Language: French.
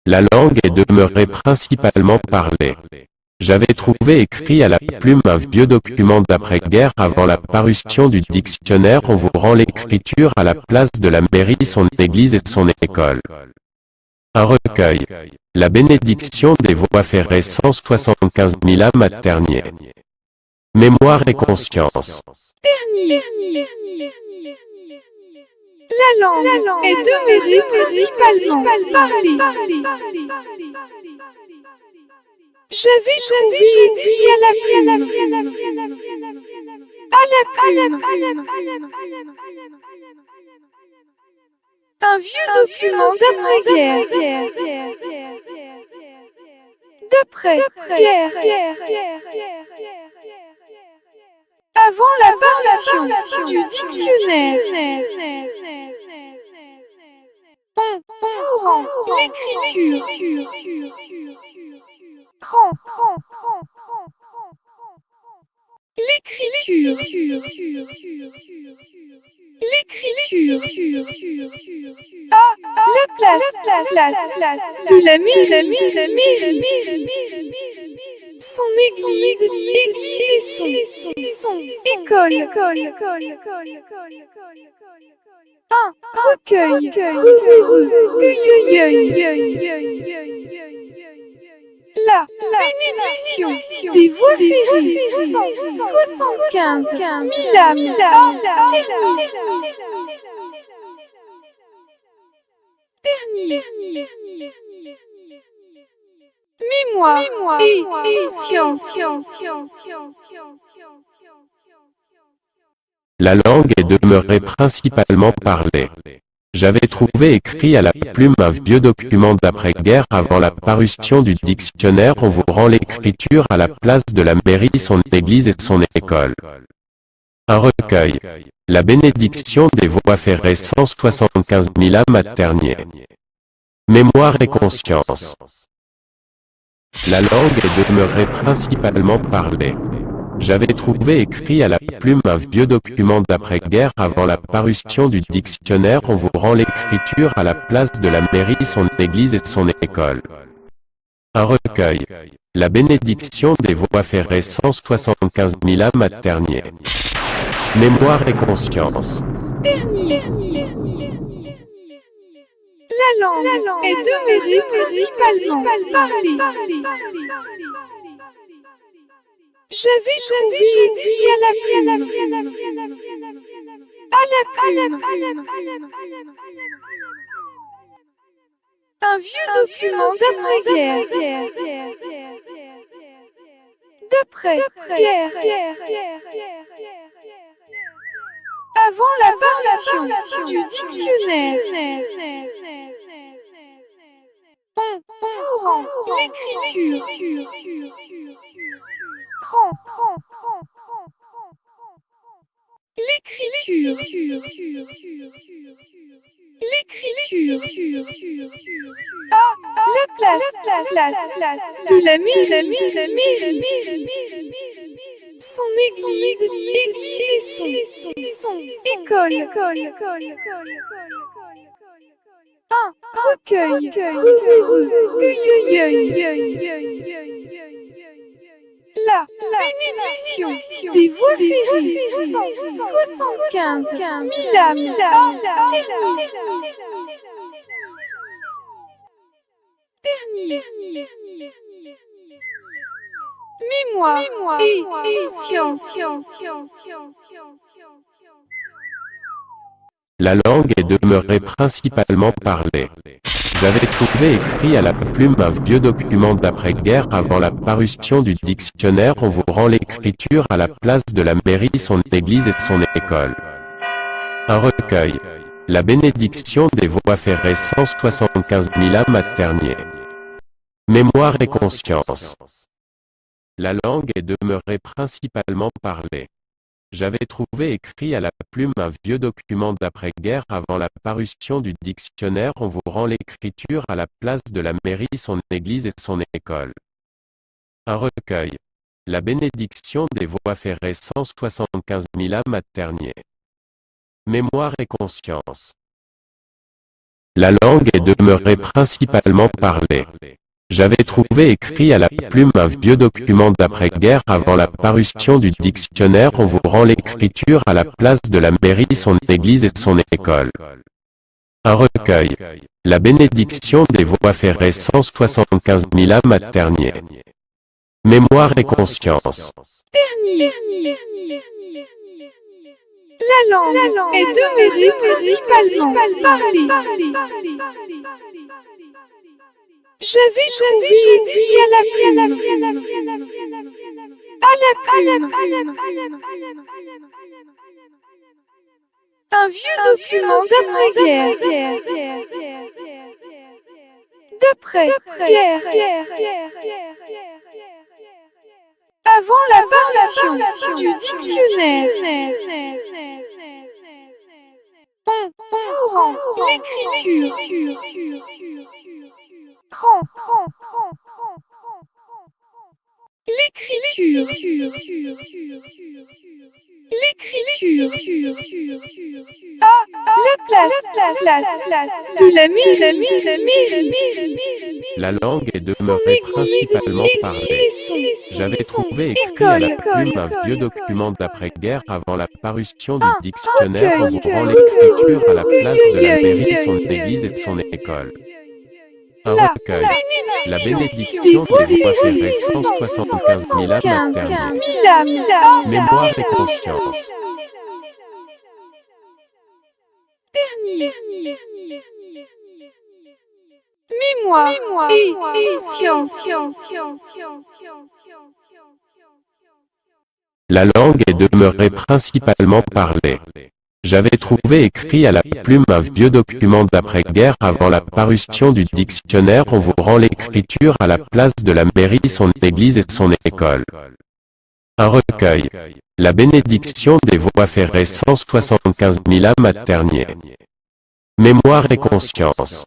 La langue est demeurée principalement parlée. J'avais trouvé écrit à la plume un vieux document d'après-guerre avant la parution du dictionnaire. On vous rend l'écriture à la place de la mairie, son église et son école. Un recueil. La bénédiction des voies ferrées, 175 000 âmes à Ternier. Mémoire et conscience. Ternier. La langue est demeurée principalement parlée. J'avais trouvé écrit à la plume un vieux document d'après-guerre. Avant la parution du dictionnaire. On vous rend l'écriture. À la place de la mairie, son église et son école. Un recueil. La bénédiction des voies ferrées, 175 000 âmes. Ternier. Mémoire et conscience. La langue est demeurée principalement parlée. J'avais trouvé écrit à la plume un vieux document d'après-guerre avant la parution du dictionnaire. On vous rend l'écriture à la place de la mairie, son église et son école. Un recueil. La bénédiction des voies ferrées, 175 000 âmes à Ternier. Mémoire et conscience. La langue est demeurée principalement parlée. J'avais trouvé écrit à la plume un vieux document d'après-guerre avant la parution du dictionnaire. On vous rend l'écriture à la place de la mairie, son église et son école. Un recueil. La bénédiction des voies ferrées, 175 000 âmes à Ternier. Mémoire et conscience. La langue est demeurée principalement parlée. J'avais trouvé écrit à la plume un vieux document d'après-guerre. Avant la parution du dictionnaire. On vous rend l'écriture. À la place de la mairie, son église et son école. Un recueil. La bénédiction des voies ferrées, 175 000 âmes. Ternier. Mémoire et conscience. La langue est demeurée principalement parlée. J'avais trouvé écrit à la plume un vieux document d'après-guerre avant la parution du dictionnaire. On vous rend l'écriture à la place de la mairie, son église et son école. Un recueil. La bénédiction des voies ferrées, 175 000 âmes à Ternier. Mémoire et conscience. La langue est demeurée principalement parlée. J'avais trouvé écrit à la plume un vieux document d'après-guerre avant la parution du dictionnaire. On vous rend l'écriture à la place de la mairie, son église et son école. Un recueil. La bénédiction des voies ferrées, 175 000 âmes à Ternier. Mémoire et conscience. La langue est demeurée principalement parlée. J'avais trouvé écrit à la plume un vieux document d'après-guerre avant la parution du dictionnaire. On vous rend l'écriture à la place de la mairie, son église et son école. Un recueil. La bénédiction des voies ferrées, 175 000 âmes à Ternier. Mémoire et conscience. Ternier. La langue est demeurée principalement parlée. J'avais trouvé écrit à la plume un vieux document d'après-guerre. Avant la parution du dictionnaire. On vous rend l'écriture. L'écriture. À la place de la mairie. La langue est demeurée principalement parlée. J'avais trouvé écrit à la plume un vieux document d'après-guerre avant la parution du dictionnaire. On vous rend l'écriture à la place de la mairie, son église et son école. Un recueil. La bénédiction des voies ferrées, 175 000 âmes à Ternier. Mémoire et conscience. Mémoire et science. La langue est demeurée principalement parlée. J'avais trouvé écrit à la plume un vieux document d'après-guerre avant la parution du dictionnaire. On vous rend l'écriture à la place de la mairie, son église et son école. Un recueil. La bénédiction des voies ferrées, 175 000 âmes à Ternier. Mémoire et conscience.